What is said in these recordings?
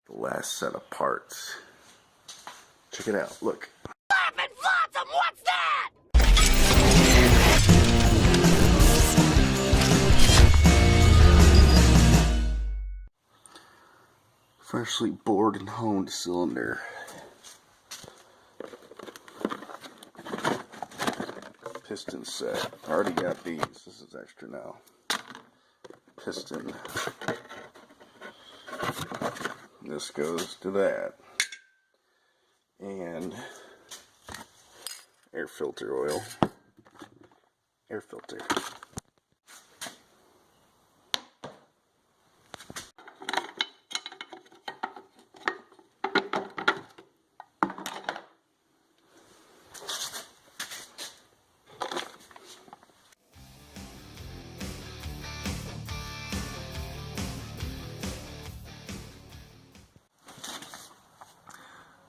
The last set of parts. Check it out, look. Laughing Flotsam, what's that? Freshly bored and honed cylinder. Piston set. Already got these. This is extra now. Piston. This goes to that. And air filter oil. Air filter.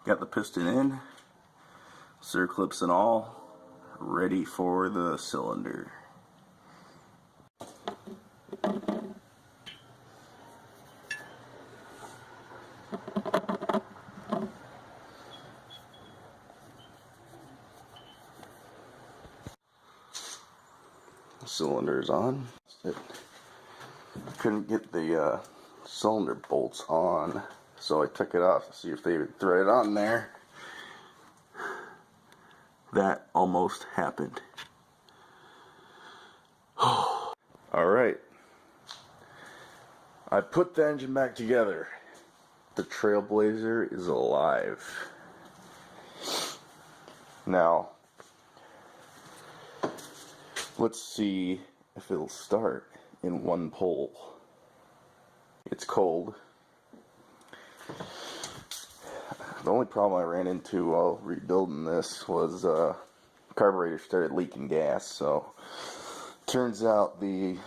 Got the piston in, circlips and all, ready for the cylinder. The cylinder's on. Couldn't get the cylinder bolts on. So I took it off to see if they would thread it on there. That almost happened. Alright. I put the engine back together. The Trailblazer is alive. Now, let's see if it'll start in one pull. It's cold. The only problem I ran into while rebuilding this was carburetor started leaking gas, so turns out the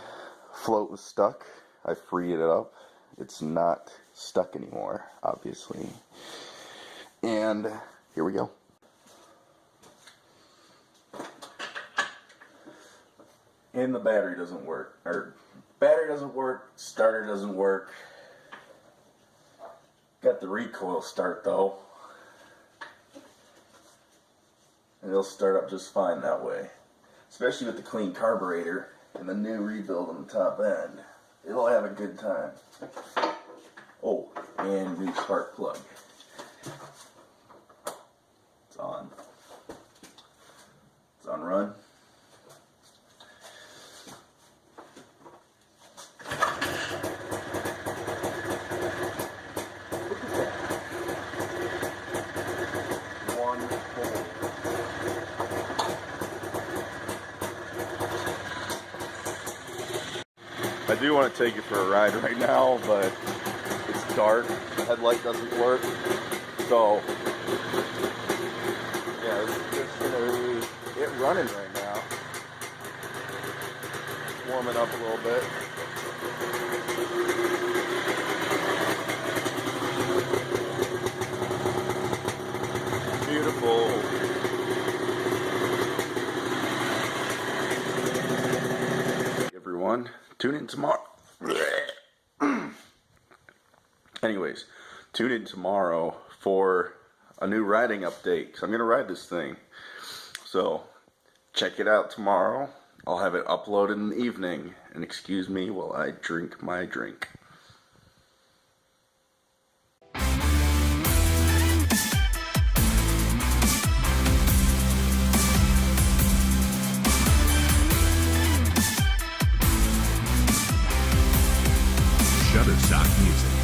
float was stuck. I freed it up. It's not stuck anymore, obviously. And here we go. And the battery doesn't work. Or battery doesn't work, starter doesn't work. Got the recoil start though. And it'll start up just fine that way. Especially with the clean carburetor and the new rebuild on the top end. It'll have a good time. Oh, and new spark plug. It's on. It's on run. I do want to take it for a ride right now, but it's dark, the headlight doesn't work, so yeah, it's just going to get running right now. Warming up a little bit. Beautiful. Everyone, tune in tomorrow. Anyways, tune in tomorrow for a new riding update, because I'm going to ride this thing. So, check it out tomorrow. I'll have it uploaded in the evening. And excuse me while I drink my drink. Shutterstock Music.